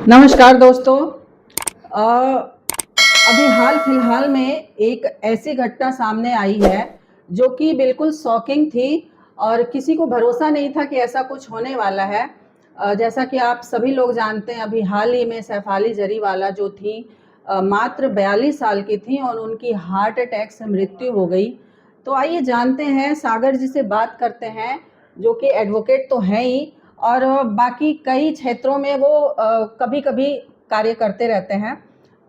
नमस्कार दोस्तों। अभी हाल फिलहाल में एक ऐसी घटना सामने आई है जो कि बिल्कुल शॉकिंग थी और किसी को भरोसा नहीं था कि ऐसा कुछ होने वाला है। जैसा कि आप सभी लोग जानते हैं, अभी हाल ही में सैफाली जरीवाला जो थी, मात्र 42 साल की थी और उनकी हार्ट अटैक से मृत्यु हो गई। तो आइए जानते हैं, सागर जी से बात करते हैं, जो कि एडवोकेट तो हैं ही और बाकी कई क्षेत्रों में वो कभी-कभी कार्य करते रहते हैं।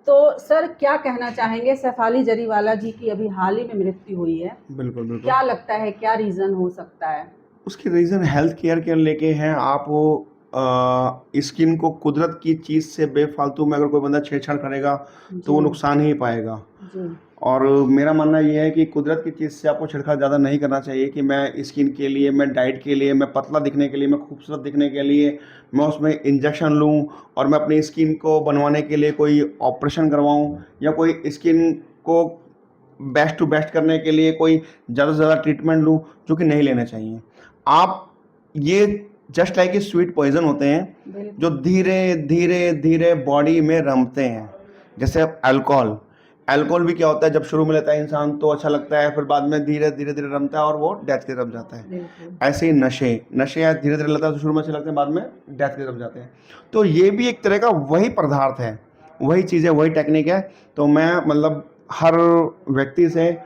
तो सर, क्या कहना चाहेंगे? सैफाली जरीवाला जी की अभी हाल ही में मृत्यु हुई है। बिल्कुल, बिल्कुल। क्या लगता है, क्या रीज़न हो सकता है? उसकी रीज़न हेल्थ केयर के लेके हैं। आप वो स्किन को कुदरत की चीज़ से बेफ़ालतू में अगर कोई बंदा छेड़छाड़ करेगा, तो जी, वो नुकसान ही पाएगा। जी, और मेरा मानना ये है कि कुदरत की चीज़ से आपको छेड़छाड़ ज़्यादा नहीं करना चाहिए कि मैं स्किन के लिए, मैं डाइट के लिए, मैं पतला दिखने के लिए, मैं खूबसूरत दिखने के लिए, मैं उसमें इंजेक्शन लूँ और मैं अपनी स्किन को बनवाने के लिए कोई ऑपरेशन करवाऊँ या कोई स्किन को बेस्ट टू बेस्ट करने के लिए कोई ज़्यादा से ज़्यादा ट्रीटमेंट लूँ, जो कि नहीं लेने चाहिए। आप ये just like a sweet poison होते हैं, जो बिल्कुल। धीरे, धीरे, धीरे बॉडी में रमते हैं। जैसे अब अल्कोहल, अल्कोहल भी क्या होता है, जब शुरू में लेता है इंसान तो अच्छा लगता है, फिर बाद में धीरे, धीरे-धीरे रमता है और वो डेथ की तरफ जाता है। बिल्कुल। ऐसे ही नशे, नशे या धीरे-धीरे लगता है तो शुरू में अच्छे लगते हैं, बाद में डेथ की तरफ जाते हैं। तो ये भी एक तरह का वही पदार्थ है, वही चीज़ है, वही टेक्निक है। तो मैं मतलब हर व्यक्ति से,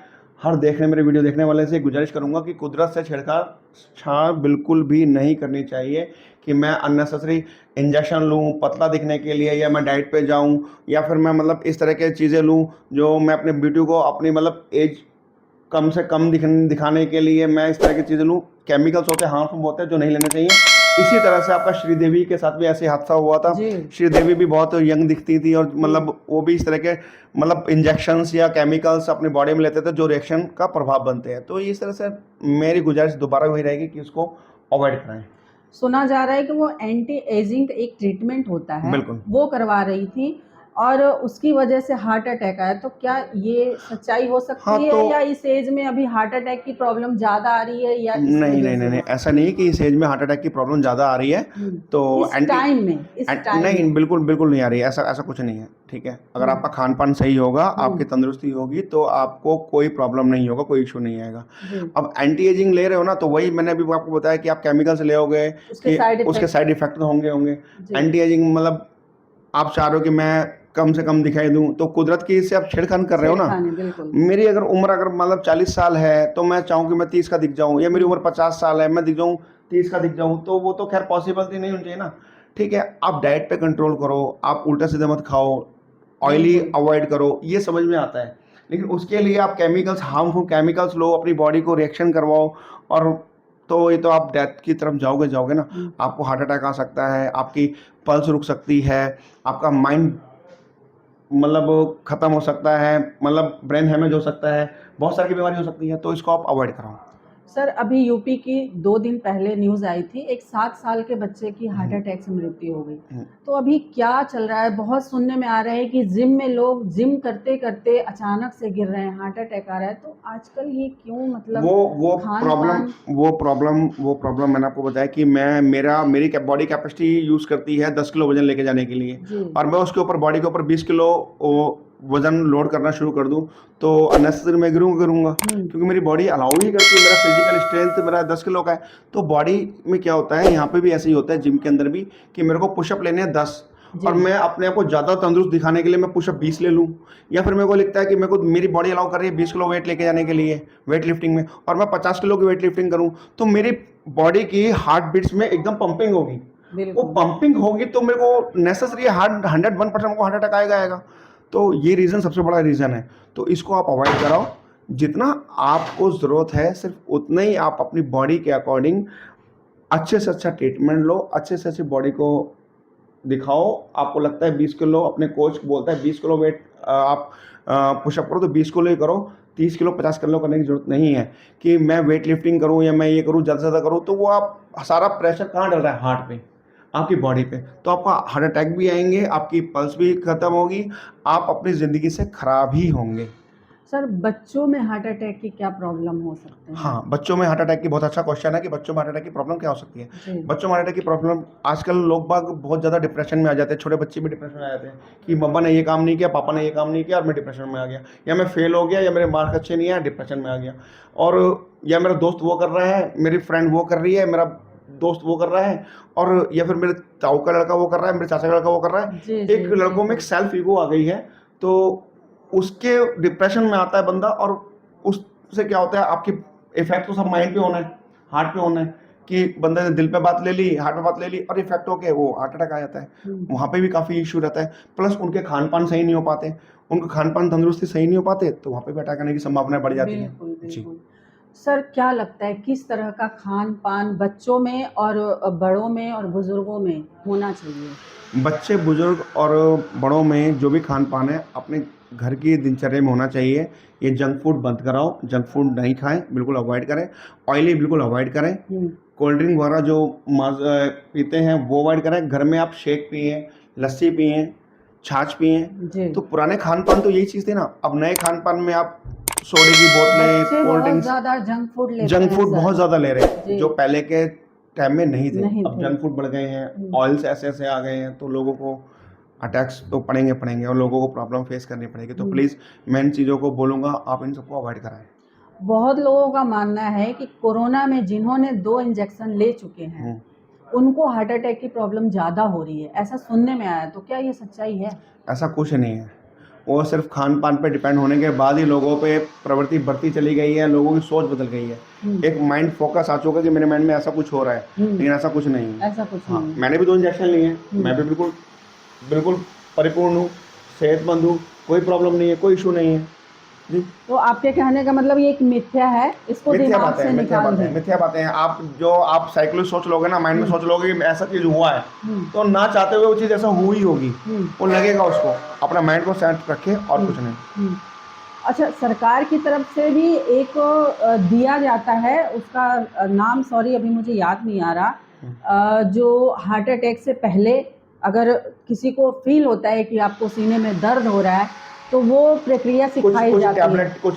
हर देखने मेरे वीडियो देखने वाले से गुजारिश करूँगा कि कुदरत से छेड़छाड़ बिल्कुल भी नहीं करनी चाहिए कि मैं अननेसेसरी इंजेक्शन लूँ पतला दिखने के लिए या मैं डाइट पे जाऊँ या फिर मैं मतलब इस तरह की चीज़ें लूँ जो मैं अपने ब्यूटी को अपनी मतलब एज कम से कम दिखाने के लिए मैं इस तरह की चीज़ें लूँ। केमिकल्स होते हैं, हार्मफुल होते हैं, जो नहीं लेने चाहिए। इसी तरह से आपका श्रीदेवी के साथ भी ऐसे ही हादसा हुआ था। जी, श्रीदेवी भी बहुत यंग दिखती थी और जी। मतलब वो भी इस तरह के मतलब इंजेक्शंस या केमिकल्स अपनी बॉडी में लेते थे, जो रिएक्शन का प्रभाव बनते हैं। तो इस तरह से मेरी गुजारिश दोबारा वही रहेगी कि उसको अवॉइड कराएँ। सुना जा रहा है कि वो एंटी एजिंग एक ट्रीटमेंट होता है, बिल्कुल। वो करवा रही थी और उसकी वजह से हार्ट अटैक आया। तो क्या ये सच्चाई हो हाँ, सकती है, तो या इस एज में अभी हार्ट अटैक की प्रॉब्लम ज़्यादा आ रही है, या इस नहीं, वजह नहीं, से नहीं, नहीं, हो रही ऐसा नहीं है कि इस एज में हार्ट अटैक की प्रॉब्लम ज़्यादा आ रही है। है? तो इस एंटी टाइम में, इस टाइम नहीं, में। बिल्कुल, बिल्कुल नहीं आ रही है, ऐसा ऐसा कुछ नहीं है, ठीक है? अगर हुँ, आपका खान-पान सही होगा, आपकी हुँ, तंदुरुस्ती होगी, तो आपको कोई प्रॉब्लम नहीं होगा, कोई इश्यू नहीं आएगा। जी। अब एंटी एजिंग ले रहे हो ना, तो वही मैंने अभी आपको बताया कि आप केमिकल्स लोगे उसके कि साइड उसके इफ़ेक्ट। साइड इफ़ेक्ट तो होंगे। जी। एंटी एजिंग मतलब आप चाह रहे हो कि मैं कम से कम दिखाई दूँ, तो कुदरत की इससे आप छेड़खानी कर रहे हो ना। छेड़खानी, बिल्कुल। मेरी अगर उम्र अगर मतलब 40 साल है, तो मैं चाहूँ कि मैं 30 का दिख जाऊँ या मेरी हुँ, उम्र 50 साल है, मैं दिख जाऊँ 30 का दिख जाऊँ, तो वो तो ख़ैर पॉसिबिलिटी नहीं होनी चाहिए ना। ठीक है, आप डाइट पे कंट्रोल करो, आप उल्टा-सीधा मत खाओ, ऑयली बिल्कुल। अवॉइड करो, ये समझ में आता है। लेकिन उसके लिए आप केमिकल्स हार्मफुल केमिकल्स लो, अपनी बॉडी को रिएक्शन करवाओ और तो ये तो आप डेथ की तरफ जाओगे ना। हुँ। आपको हार्ट अटैक आ सकता है, आपकी पल्स रुक सकती है, आपका माइंड मतलब खत्म हो सकता है, मतलब ब्रेन हैमेज हो सकता है, बहुत सारी बीमारी हो सकती है, तो इसको आप अवॉइड कराओ। सर, अभी यूपी की 2 दिन पहले न्यूज़ आई थी, एक 7 साल के बच्चे की हार्ट हुँ, अटैक से मृत्यु हो गई। हुँ। तो अभी क्या चल रहा है? बहुत सुनने में आ रहा है कि जिम में लोग जिम करते-करते अचानक से गिर रहे हैं, हार्ट अटैक आ रहा है। तो आजकल ये क्यों, वो मतलब वो प्रॉब्लम खान-पान। वो प्रॉब्लम मैंने आपको बताया कि मेरी बॉडी कैपेसिटी यूज़ करती है 10 किलो वज़न लेके जाने के लिए जी। और मैं उसके ऊपर बॉडी के ऊपर 20 किलो ओ वज़न लोड करना शुरू कर दूँ, तो अननेसेसरी मैं गिरूँगा हुँ, क्योंकि मेरी बॉडी अलाउ ही करती है, मेरा फिज़िकल स्ट्रेंथ मेरा 10 किलो का है। तो बॉडी में क्या होता है, यहाँ पे भी ऐसे ही होता है जिम के अंदर भी कि मेरे को पुशअप लेने हैं 10 जी। और मैं अपने आप को ज़्यादा तंदुरुस्त दिखाने के लिए मैं पुशअप 20 ले लूँ या फिर मेरे को लगता है कि मेरे को मेरी बॉडी अलाउ कर रही है 20 किलो वेट लेके जाने के लिए वेट लिफ्टिंग में और मैं 50 किलो की वेट लिफ्टिंग करूँ, तो मेरी बॉडी की हार्ट बीट्स में एकदम पंपिंग होगी। वो बिल्कुल। पंपिंग होगी तो मेरे को नेसेसरी हार्ट 101% को हार्ट अटैक आएगा। तो ये रीज़न सबसे बड़ा रीज़न है। तो इसको आप अवॉइड कराओ। जितना आपको ज़रूरत है सिर्फ़ उतना ही आप अपनी बॉडी के अकॉर्डिंग अच्छे से अच्छा ट्रीटमेंट लो, अच्छे से अच्छी बॉडी को दिखाओ। आपको लगता है 20 किलो अपने कोच बोलता है 20 किलो वेट आप पुशअप करो तो 20 किलो ही करो, 30 किलो 50 किलो करने की ज़रूरत नहीं है कि मैं वेट लिफ्टिंग करूँ या मैं ये करूँ ज़्यादा से ज़्यादा करूँ, तो वो आप सारा प्रेशर कहाँ डल रहा है हार्ट पे, आपकी बॉडी पे। तो आपका हार्ट अटैक भी आएँगे, आपकी पल्स भी खत्म होगी, आप अपनी ज़िंदगी से खराब ही होंगे। सर बच्चों में हार्ट अटैक की क्या प्रॉब्लम हो सकते हैं? हाँ, बच्चों में हार्ट अटैक की बहुत अच्छा क्वेश्चन है कि बच्चों में हार्ट अटैक की प्रॉब्लम क्या हो सकती है। जी। बच्चों में हार्ट अटैक की प्रॉब्लम आजकल लोग बाग बहुत ज़्यादा डिप्रेशन में आ जाते हैं, छोटे बच्चे भी डिप्रेशन में आ जाते हैं कि मम्मा ने ये काम नहीं किया, पापा ने ये काम नहीं किया और मैं डिप्रेशन में आ गया, या मैं फेल हो गया, या मेरे मार्क्स अच्छे नहीं आए, डिप्रेशन में आ गया। और या मेरा दोस्त वो कर रहा है, मेरी फ्रेंड वो कर रही है, मेरा दोस्त वो कर रहा है, और या फिर मेरे ताऊ का लड़का वो कर रहा है, मेरे चाचा का लड़का वो कर रहा है। जी, जी, एक लड़कों में बिल्कुल। एक सेल्फ ईगो आ गई है, तो उसके डिप्रेशन में आता है बंदा, और उससे क्या होता है, आपकी इफेक्ट तो सब माइंड पे होना है, हार्ट पे होना है, कि बंदे ने दिल पे बात ले ली, हार्ट पे बात ले ली, और इफेक्ट होके वो हार्ट अटैक आ जाता है। वहाँ पे भी काफ़ी इशू रहता है, प्लस उनके खान पान सही नहीं हो पाते, उनका खान पान तंदुरुस्ती सही नहीं हो पाते, तो वहाँ पे भी अटैक आने की संभावना बढ़ जाती है। बिल्कुल, जी। बिल्कुल। सर क्या लगता है किस तरह का खान-पान बच्चों में और बड़ों में और बुजुर्गों में होना चाहिए? बच्चे, बुजुर्ग और बड़ों में जो भी खान पान है अपने घर की दिनचर्या में होना चाहिए। ये जंक फूड बंद कराओ, जंक फूड नहीं खाएं, बिल्कुल अवॉइड करें, ऑयली बिल्कुल अवॉइड करें, हुँ, कोल्ड ड्रिंक वगैरह जो पीते हैं वो अवॉइड करें। घर में आप शेक पिएं, लस्सी पिएं, छाछ पिएं। जी। तो पुराने खान पान तो यही चीज़ थी ना, अब नए खान पान में आप सोडे की बच्चे बोतलें, कोल्ड बहुत ड्रिंक्स, ज़्यादा जंक फूड लेते जंक हैं फूड बहुत सर। ज़्यादा ले रहे हैं, जी, जो पहले के टाइम में नहीं थे। नहीं अब थे। जंक फूड बढ़ गए हैं, हुँ, ऑयल्स ऐसे-ऐसे आ गए हैं, तो लोगों को अटैक्स तो पड़ेंगे और लोगों को प्रॉब्लम फेस करनी पड़ेगी। तो हुँ। प्लीज़ मैं इन चीज़ों को बोलूँगा, आप इन सबको अवॉइड कराएँ। बहुत लोगों का मानना है कि कोरोना में जिन्होंने 2 इंजेक्शन ले चुके हैं, हुँ, उनको हार्ट अटैक की प्रॉब्लम ज़्यादा हो रही है। ऐसा सुनने में आया, तो क्या ये सच्चाई है? ऐसा कुछ नहीं है। वो सिर्फ़ खान-पान पे डिपेंड होने के बाद ही लोगों पे प्रवृत्ति बढ़ती चली गई है, लोगों की सोच बदल गई है। हुँ, एक माइंड फ़ोकस आ चुका है कि मेरे माइंड में ऐसा कुछ हो रहा है, हुँ, लेकिन ऐसा कुछ नहीं है। ऐसा कुछ हाँ, नहीं है। मैंने भी 2 इंजेक्शन लिए हैं, हुँ, मैं भी बिल्कुल बिल्कुल परिपूर्ण हूँ, सेहतमंद हूँ, कोई प्रॉब्लम नहीं है, कोई इश्यू नहीं है। जी। तो आपके कहने का मतलब ये एक मिथ्या है, इसको मिथ्या दिमाग बातें हैं, से मिथ्या निकाल बातें हैं, दें। मिथ्या बातें हैं। आप साइकिल सोच लोगे ना, माइंड में हुँ, सोच लोगे कि ऐसा चीज़ हुआ है, हुँ, तो ना चाहते हुए वो चीज़ ऐसा हुई होगी। हुँ, वो लगेगा उसको। अपना माइंड को सेट रखें और हुँ, कुछ नहीं। हुँ। अच्छा, सरकार की तरफ से भी एक दिया जाता है, उसका नाम सॉरी अभी मुझे याद नहीं आ रहा। हुँ। जो हार्ट अटैक से पहले अगर किसी को फ़ील होता है कि आपको सीने में दर्द हो रहा है, तो वो प्रक्रिया कुछ सिखाई कुछ जाती है।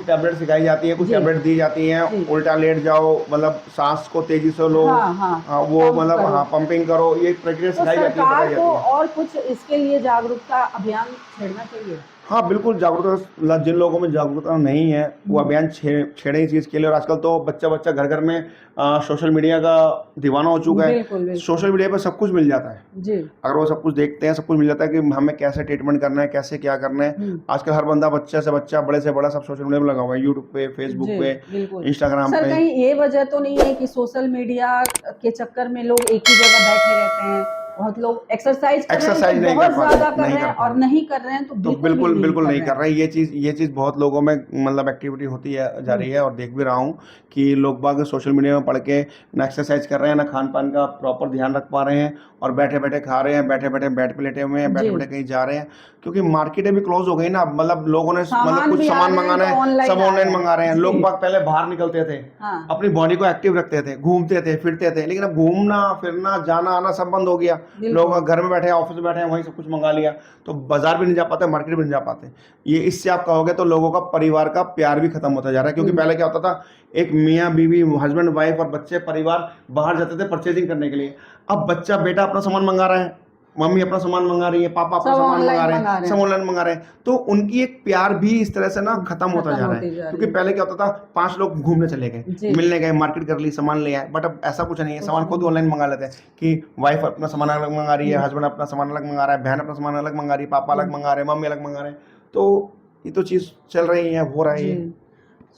टैबलेट सिखाई जाती है, कुछ जी, टैबलेट दी जाती हैं, जी। उल्टा लेट जाओ, मतलब साँस को तेज़ी से लो, हाँ, हाँ, वो पंप मतलब करो। हाँ, पंपिंग करो, ये प्रक्रिया तो सिखाई जाती है, सरकार बताई को जाती है। और कुछ इसके लिए जागरूकता अभियान छेड़ना चाहिए। हाँ, बिल्कुल जागरूकता, मतलब जिन लोगों में जागरूकता नहीं है, वो हुँ, अभियान छेड़े इस चीज़ के लिए। और आजकल तो बच्चा-बच्चा घर-घर में सोशल मीडिया का दीवाना हो चुका है। बिल्कुल, बिल्कुल। सोशल मीडिया पे सब कुछ मिल जाता है। जी। अगर वो सब कुछ देखते हैं, सब कुछ मिल जाता है कि हमें कैसे ट्रीटमेंट करना है, कैसे क्या करना है। हुँ। आजकल हर बंदा, बच्चे से बच्चा, बड़े से बड़ा, सब सोशल मीडिया में लगा हुआ है, यूट्यूब पे, फेसबुक जी, पे, बिल्कुल। इंस्टाग्राम सर पे। कहीं ये वजह तो नहीं है कि सोशल मीडिया के चक्कर में लोग एक ही जगह बैठे रहते हैं? बहुत लोग एक्सरसाइज़ कर रहे हैं तो एक्सरसाइज़ नहीं कर बहुत पा रहे ज़्यादा हैं, कर नहीं रहे कर हैं पा और रहे हैं। नहीं कर रहे हैं तो तो बिल्कुल भी बिल्कुल, नहीं बिल्कुल कर नहीं रहे कर हैं। रहे हैं। ये चीज़ बहुत लोगों में मतलब एक्टिविटी होती है, जा हुँ, रही है, और देख भी रहा हूँ कि लोग बाग सोशल मीडिया में पढ़ के ना एक्सरसाइज कर रहे हैं, ना खान-पान का प्रॉपर ध्यान रख पा रहे हैं, और बैठे-बैठे खा रहे हैं, बैठे-बैठे बेड पे लेटे हुए हैं, जी। बैठे-बैठे कहीं जा रहे हैं। क्योंकि मार्केटें भी क्लोज़ हो गई ना, मतलब लोगों ने मतलब सामान कुछ भी आ सामान रहे हैं मँगाना तो है, सब ऑनलाइन आ रहे ऑनलाइन हैं। मँगा रहे हैं। लोग जी, बाग पहले बाहर निकलते थे, हाँ, अपनी बॉडी को एक्टिव रखते थे, घूमते थे, फिरते थे, लेकिन अब घूमना, फिरना, जाना-आना सब बंद हो गया। लोग बिल्कुल। घर में बैठे हैं, ऑफ़िस में बैठे हैं, वहीं सब कुछ मँगा लिया, तो बाज़ार भी नहीं जा पाते, मार्केट भी नहीं जा पाते। ये इससे आप कहोगे तो लोगों का परिवार का प्यार भी खत्म होता जा रहा है, क्योंकि हुँ, पहले क्या होता था, एक मियाँ बीवी, हस्बैंड वाइफ और बच्चे परिवार बाहर जाते थे परचेजिंग करने के लिए। अब बच्चा बेटा अपना सामान मंगा रहा है, मम्मी अपना सामान मंगा रही है, पापा अपना सब सामान मंगा ऑनलाइन रहे हैं, मँगा रहे सब हैं। ऑनलाइन मंगा रहे हैं। तो उनकी एक प्यार भी इस तरह से ना खत्म होता खत्म जा रहा है। होती जा रही क्योंकि है। पहले क्या होता था, 5 लोग घूमने चले गए, जी, मिलने गए, मार्केट कर ली, सामान ले आए, बट अब ऐसा कुछ नहीं है, कुछ सामान खुद नहीं है। ऑनलाइन मंगा लेते हैं कि वाइफ अपना सामान अलग मंगा रही है, हुँ, हस्बैंड अपना सामान अलग मंगा रहा है, बहन अपना सामान अलग मंगा रही है, पापा अलग हुँ, मंगा रहे हैं, मम्मी अलग मंगा रहे हैं। तो ये तो चीज़ चल रही है, हो रहा है जी। ये।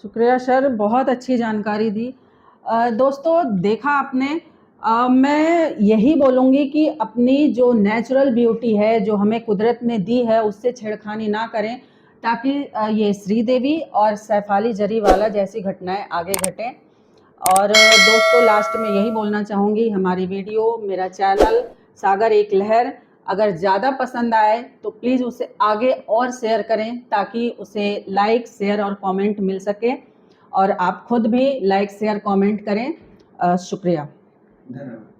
शुक्रिया सर, बहुत अच्छी जानकारी दी। दोस्तों देखा आपने, मैं यही बोलूँगी कि अपनी जो नेचुरल ब्यूटी है, जो हमें कुदरत ने दी है, उससे छेड़खानी ना करें, ताकि ये श्रीदेवी और सैफ अली जरीवाला जैसी घटनाएँ आगे घटें। और दोस्तों लास्ट में यही बोलना चाहूँगी, हमारी वीडियो, मेरा चैनल सागर एक लहर अगर ज़्यादा पसंद आए तो प्लीज़ उसे आगे और शेयर करें, ताकि उसे लाइक, शेयर और कमेंट मिल सके, और आप खुद भी लाइक, शेयर, कमेंट करें। शुक्रिया। धन्यवाद।